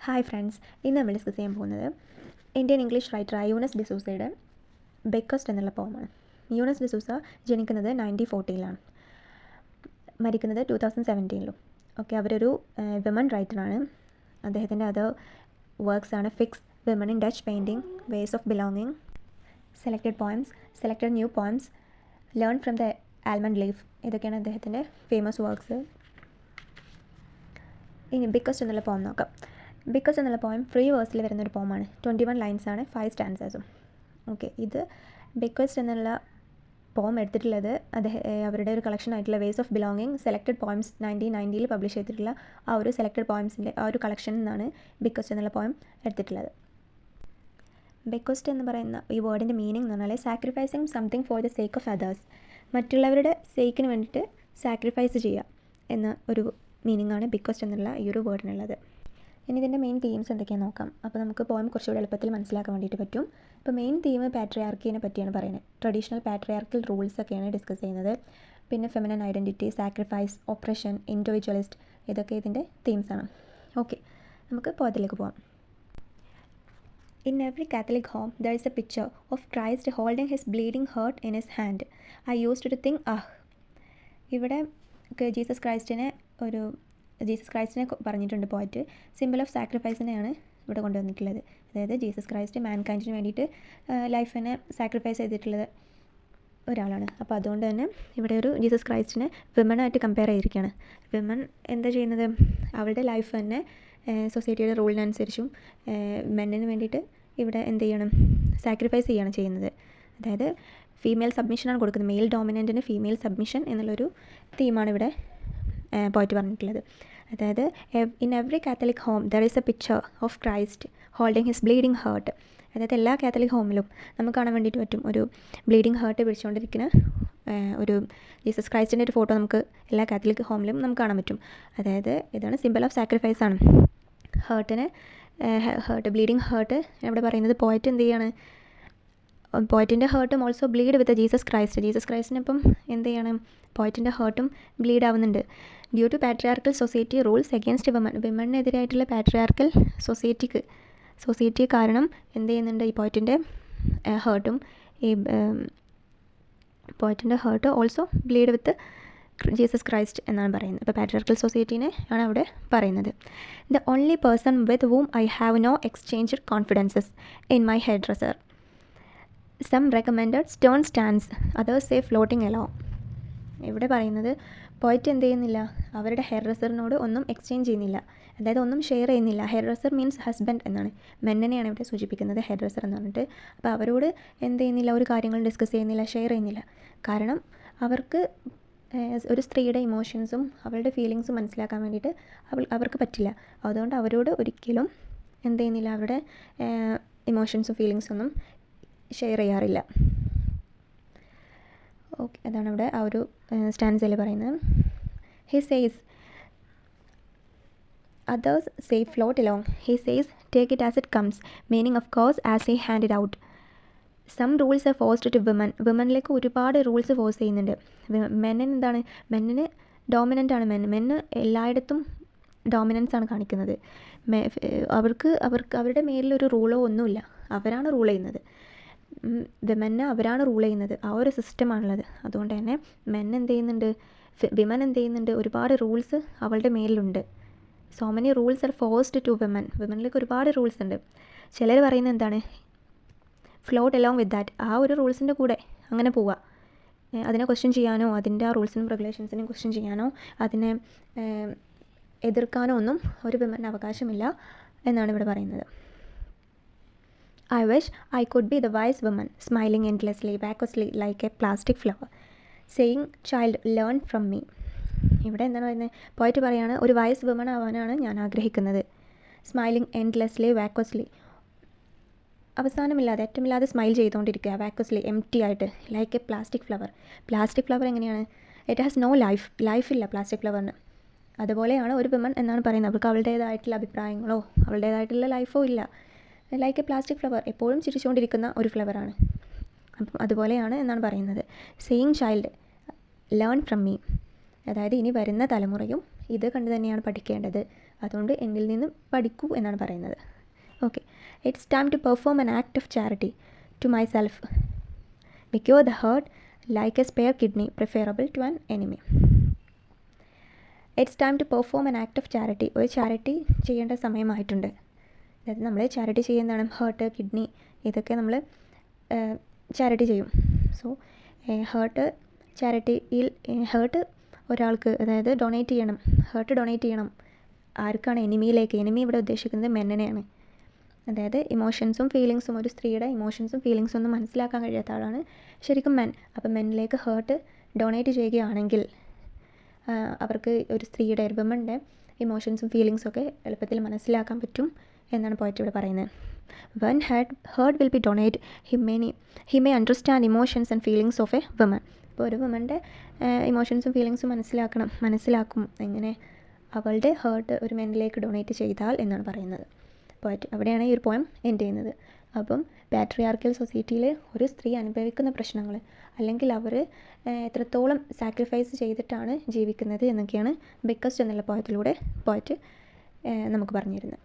Hi friends, ഇന്ന് നമ്മൾ discuss ചെയ്യാൻ പോകുന്നത് ഇന്ത്യൻ ഇംഗ്ലീഷ് റൈറ്ററായ യൂനസ് ഡിസൂസയുടെ ബെക്കസ്റ്റ് എന്നുള്ള പോമാണ്. യൂനസ് ഡിസൂസ ജനിക്കുന്നത് 1940-ലാണ്, മരിക്കുന്നത് 2017-ലും. ഓക്കെ, അവരൊരു വിമൺ റൈറ്ററാണ്. അദ്ദേഹത്തിൻ്റെ അതർ വർക്ക്സ് ആണ് fix women in Dutch painting, vase of belonging, selected poems, selected new poems, learn from the almond leaf. ഇതൊക്കെയാണ് അദ്ദേഹത്തിൻ്റെ ഫേമസ് വർക്ക്സ്. ഇനി ബിക്കസ്റ്റ് എന്നുള്ള പോം നോക്കാം. ബിക്കസ്റ്റ് എന്നുള്ള പോയം ഫ്രീ വേഴ്സിൽ വരുന്നൊരു പോമാണ്. 21 ലൈൻസാണ്, 5 സ്റ്റാൻസേഴ്സും. ഓക്കെ, ഇത് ബിക്കസ്റ്റ് എന്നുള്ള പോം എടുത്തിട്ടുള്ളത് അവരുടെ ഒരു കളക്ഷൻ ആയിട്ടുള്ള ways of belonging, selected poems 1990-ൽ പബ്ലിഷ് ചെയ്തിട്ടുള്ള ആ ഒരു സെലക്റ്റഡ് പോയംസിൻ്റെ ആ ഒരു കളക്ഷനിൽ നിന്നാണ് ബിക്കസ്റ്റ് എന്നുള്ള പോയം എടുത്തിട്ടുള്ളത്. ബെക്കസ്റ്റ് എന്ന് പറയുന്ന ഈ വേർഡിൻ്റെ മീനിങ് എന്ന് പറഞ്ഞാൽ sacrificing something for the sake of others, മറ്റുള്ളവരുടെ സേക്കിന് വേണ്ടിയിട്ട് സാക്രിഫൈസ് ചെയ്യുക എന്ന ഒരു മീനിങ് ആണ് ബിക്കസ്റ്റ് എന്നുള്ള ഈ ഒരു വേർഡിനുള്ളത്. ഇനി ഇതിൻ്റെ മെയിൻ തീംസ് എന്തൊക്കെയാണെന്ന് നോക്കാം. അപ്പോൾ നമുക്ക് പോയം കുറച്ചുകൂടി എളുപ്പത്തിൽ മനസ്സിലാക്കാൻ വേണ്ടിയിട്ട് പറ്റും. ഇപ്പോൾ മെയിൻ തീം പാട്രിയാർക്കിനെ പറ്റിയാണ് പറയുന്നത്. ട്രഡീഷണൽ പാട്രിയാർക്കൽ റൂൾസ് ഒക്കെയാണ് ഡിസ്കസ് ചെയ്യുന്നത്. പിന്നെ feminine identity, sacrifice, oppression, individualist, ഇതൊക്കെ ഇതിൻ്റെ തീംസാണ്. ഓക്കെ, നമുക്ക് പോയത്തിലേക്ക് പോകാം. In every Catholic home, there is a picture of Christ holding his bleeding heart in his hand. I used to think, ഇവിടെ Jesus ക്രൈസ്റ്റിനെ പറഞ്ഞിട്ടുണ്ട് പോയിട്ട്. സിമ്പിൾ ഓഫ് സാക്രിഫൈസിനെയാണ് ഇവിടെ കൊണ്ടുവന്നിട്ടുള്ളത്. അതായത് ജീസസ് ക്രൈസ്റ്റ് മാൻകൈൻഡിന് വേണ്ടിയിട്ട് ലൈഫിനെ സാക്രിഫൈസ് ചെയ്തിട്ടുള്ളത് ഒരാളാണ്. അപ്പോൾ അതുകൊണ്ട് തന്നെ ഇവിടെ ഒരു ജീസസ് ക്രൈസ്റ്റിനെ വിമനായിട്ട് കമ്പയർ ചെയ്തിരിക്കുകയാണ്. വിമൻ എന്താ ചെയ്യുന്നത്? അവളുടെ ലൈഫ് തന്നെ സൊസൈറ്റിയുടെ റൂളിനനുസരിച്ചും മെന്നിന് വേണ്ടിയിട്ട് ഇവിടെ എന്ത് ചെയ്യണം? സാക്രിഫൈസ് ചെയ്യാണ് ചെയ്യുന്നത്. അതായത് ഫീമെയിൽ സബ്മിഷനാണ് കൊടുക്കുന്നത്. മെയിൽ ഡോമിനൻറ്റിന് ഫീമെയിൽ സബ്മിഷൻ എന്നുള്ളൊരു തീമാണ് ഇവിടെ പോയിട്ട് പറഞ്ഞിട്ടുള്ളത്. അതായത് in every Catholic home there is a picture of Christ holding his bleeding heart. അതായത് എല്ലാ കാത്തലിക് ഹോമിലും നമുക്ക് കാണാൻ വേണ്ടിയിട്ട് പറ്റും ഒരു ബ്ലീഡിങ് ഹേർട്ട് പിടിച്ചുകൊണ്ടിരിക്കുന്ന ഒരു ജീസസ് ക്രൈസ്റ്റിൻ്റെ ഒരു ഫോട്ടോ നമുക്ക് എല്ലാ കാത്തലിക് ഹോമിലും നമുക്ക് കാണാൻ പറ്റും. അതായത് ഇതാണ് സിമ്പിൾ ഓഫ് സാക്രിഫൈസ് ആണ്. ബ്ലീഡിങ് ഹേർട്ട് ഇവിടെ പറയുന്നത് പോയിട്ട് എന്ത് ചെയ്യാണ്? പോയിറ്റിൻ്റെ ഹേർട്ടും ഓൾസോ ബ്ലീഡ് വിത്ത് ജീസസ് ക്രൈസ്റ്റിനൊപ്പം എന്ത് ചെയ്യണം? പോയിറ്റിൻ്റെ ഹേർട്ടും ബ്ലീഡ് ആവുന്നുണ്ട്. Due to patriarchal society rules against വിമണിനെതിരായിട്ടുള്ള പാട്രിയാർക്കൽ സൊസൈറ്റി കാരണം എന്ത് ചെയ്യുന്നുണ്ട്? ഈ പോയിറ്റിൻ്റെ heart also bleed with Jesus Christ എന്നാണ് പറയുന്നത്. ഇപ്പോൾ പാട്രിയാർക്കൽ സൊസൈറ്റീനെ ആണ് അവിടെ പറയുന്നത്. The only person with whom I have no exchanged confidences in my hair dresser. Some recommended stern stands, others say floating എലോ. ഇവിടെ പറയുന്നത് പോയിട്ട് എന്ത് ചെയ്യുന്നില്ല? അവരുടെ ഹെയർ ഡ്രസ്സറിനോട് ഒന്നും എക്സ്ചേഞ്ച് ചെയ്യുന്നില്ല, അതായത് ഒന്നും ഷെയർ ചെയ്യുന്നില്ല. ഹെയർ ഡ്രസ്സർ മീൻസ് ഹസ്ബൻഡ് എന്നാണ്, മെന്നിനെയാണ് ഇവിടെ സൂചിപ്പിക്കുന്നത് ഹെയർ ഡ്രസ്സർ എന്ന് പറഞ്ഞിട്ട്. അപ്പോൾ അവരോട് എന്ത് ചെയ്യുന്നില്ല? ഒരു കാര്യങ്ങൾ ഡിസ്കസ് ചെയ്യുന്നില്ല, ഷെയർ ചെയ്യുന്നില്ല. കാരണം അവർക്ക് ഒരു സ്ത്രീയുടെ ഇമോഷൻസും അവളുടെ ഫീലിങ്സും മനസ്സിലാക്കാൻ വേണ്ടിയിട്ട് അവർക്ക് പറ്റില്ല. അതുകൊണ്ട് അവരോട് ഒരിക്കലും എന്ത് ചെയ്യുന്നില്ല? അവരുടെ ഇമോഷൻസും ഫീലിങ്സൊന്നും ഷെയർ ചെയ്യാറില്ല. ഓക്കെ, അതാണ് ഇവിടെ ആ ഒരു സ്റ്റാൻസയിൽ പറയുന്നത്. He says others say float along. He says take it as it comes, meaning of course as he hand it out. Some rules are forced to വിമനിലേക്ക് ഒരുപാട് റൂൾസ് ഫോഴ്സ് ചെയ്യുന്നുണ്ട്. മെന്നിന് എന്താണ്? മെന്നിന് ഡോമിനൻ്റ് ആണ്. മെന്ന് എല്ലായിടത്തും ഡോമിനൻസ് ആണ് കാണിക്കുന്നത്. അവർക്ക് അവരുടെ മേലിലൊരു റൂളോ ഒന്നുമില്ല, അവരാണ് റൂൾ ചെയ്യുന്നത്. വിമനെ അവരാണ് റൂൾ ചെയ്യുന്നത്. ആ ഒരു സിസ്റ്റമാണുള്ളത്. അതുകൊണ്ട് തന്നെ വിമൻ എന്ത് ചെയ്യുന്നുണ്ട്? ഒരുപാട് റൂൾസ് അവളുടെ മേലിലുണ്ട്. So many rules are forced to വിമനിലേക്ക് ഒരുപാട് റൂൾസ് ഉണ്ട്. ചിലർ പറയുന്നത് എന്താണ്? ഫ്ലോട്ട് എലോങ് വിത്ത് ദാറ്റ്, ആ ഒരു റൂൾസിൻ്റെ കൂടെ അങ്ങനെ പോവുക. അതിനെ ക്വസ്റ്റ്യൻ ചെയ്യാനോ അതിൻ്റെ ആ റൂൾസിനും റെഗുലേഷൻസിനും ക്വസ്റ്റ്യൻ ചെയ്യാനോ അതിനെ എതിർക്കാനോ ഒന്നും ഒരു വിമന് അവകാശമില്ല എന്നാണ് ഇവിടെ പറയുന്നത്. I wish I could be the wise woman, smiling endlessly, vacuously like a plastic flower, saying, child, learn from me. ഇവിടെ എന്താണ് പറയുന്നത്? പോയിട്ട് പറയാണ്, ഒരു വൈസ് വുമൺ ആവാനാണ് ഞാൻ ആഗ്രഹിക്കുന്നത്. സ്മൈലിംഗ് എൻഡ്ലെസ്ലി, വാക്വസ്ലി, അവസാനമില്ലാതെ അറ്റമില്ലാതെ സ്മൈൽ ചെയ്തുകൊണ്ടിരിക്കുക. വാക്വസ്ലി, എംപ്റ്റി ആയിട്ട്, like a plastic flower. Plastic flower എങ്ങനെയാണ്? ഇറ്റ് ഹാസ് നോ ലൈഫില്ല പ്ലാസ്റ്റിക് ഫ്ലവറിന്. അതുപോലെയാണ് ഒരു വുമൺ എന്നാണ് പറയുന്നത്. അവർക്ക് അവളുടേതായിട്ടുള്ള അഭിപ്രായങ്ങളോ അവളുടേതായിട്ടുള്ള ലൈഫോ ഇല്ല. ലൈക്ക് എ പ്ലാസ്റ്റിക് ഫ്ലവർ, എപ്പോഴും ചിരിച്ചുകൊണ്ടിരിക്കുന്ന ഒരു ഫ്ലവറാണ്. അപ്പം അതുപോലെയാണ് എന്നാണ് പറയുന്നത്. Saying child learn from me, അതായത് ഇനി വരുന്ന തലമുറയും ഇത് കണ്ടു തന്നെയാണ് പഠിക്കേണ്ടത്. അതുകൊണ്ട് എന്നിൽ നിന്ന് പഠിക്കൂ എന്നാണ് പറയുന്നത്. Okay, it's time to perform an act of charity to myself. We cure the hurt like a spare kidney, preferable to an enemy. It's time to perform an act of charity. ഒരു charity ചെയ്യേണ്ട സമയമായിട്ടുണ്ട്. അതായത് നമ്മൾ charity ചെയ്യുന്നതാണ് heart, kidney, ഇതൊക്കെ നമ്മൾ charity ചെയ്യും. So heart ഒരാൾക്ക്, അതായത് ഡൊണേറ്റ് ചെയ്യണം, ഹേർട്ട് ഡൊണേറ്റ് ചെയ്യണം. ആർക്കാണ്? എനിമിയിലേക്ക്. എനിമി ഇവിടെ ഉദ്ദേശിക്കുന്നത് മെന്നിനെയാണ്. അതായത് ഇമോഷൻസും ഫീലിങ്സും, ഒരു സ്ത്രീയുടെ ഇമോഷൻസും ഫീലിങ്സും ഒന്നും മനസ്സിലാക്കാൻ കഴിയാത്ത ആളാണ് ശരിക്കും മെൻ. അപ്പം മെന്നിലേക്ക് ഹേർട്ട് ഡൊണേറ്റ് ചെയ്യുകയാണെങ്കിൽ അവർക്ക് ഒരു സ്ത്രീയുടെ, ഒരു വിമൻ്റെ ഇമോഷൻസും ഫീലിങ്സും ഒക്കെ എളുപ്പത്തിൽ മനസ്സിലാക്കാൻ പറ്റും എന്നാണ് പോയിട്ട് ഇവിടെ പറയുന്നത്. When heart will be donate he may understand emotions and feelings of a women. ഇപ്പോൾ ഒരു വിമൻ്റെ ഇമോഷൻസും ഫീലിങ്സും മനസ്സിലാക്കും എങ്ങനെ അവളുടെ ഹേർട്ട് ഒരു മെന്നിലേക്ക് ഡൊണേറ്റ് ചെയ്താൽ എന്നാണ് പറയുന്നത്. പോയിട്ട് അവിടെയാണ് ഈ ഒരു പോയം എൻഡ് ചെയ്യുന്നത്. അപ്പം പാട്രിയാർക്കൽ സൊസൈറ്റിയിൽ ഒരു സ്ത്രീ അനുഭവിക്കുന്ന പ്രശ്നങ്ങൾ, അല്ലെങ്കിൽ അവർ എത്രത്തോളം സാക്രിഫൈസ് ചെയ്തിട്ടാണ് ജീവിക്കുന്നത് എന്നൊക്കെയാണ് ബിക്കസ്റ്റ് എന്നുള്ള പോയത്തിലൂടെ പോയിട്ട് നമുക്ക് പറഞ്ഞു തരുന്നത്.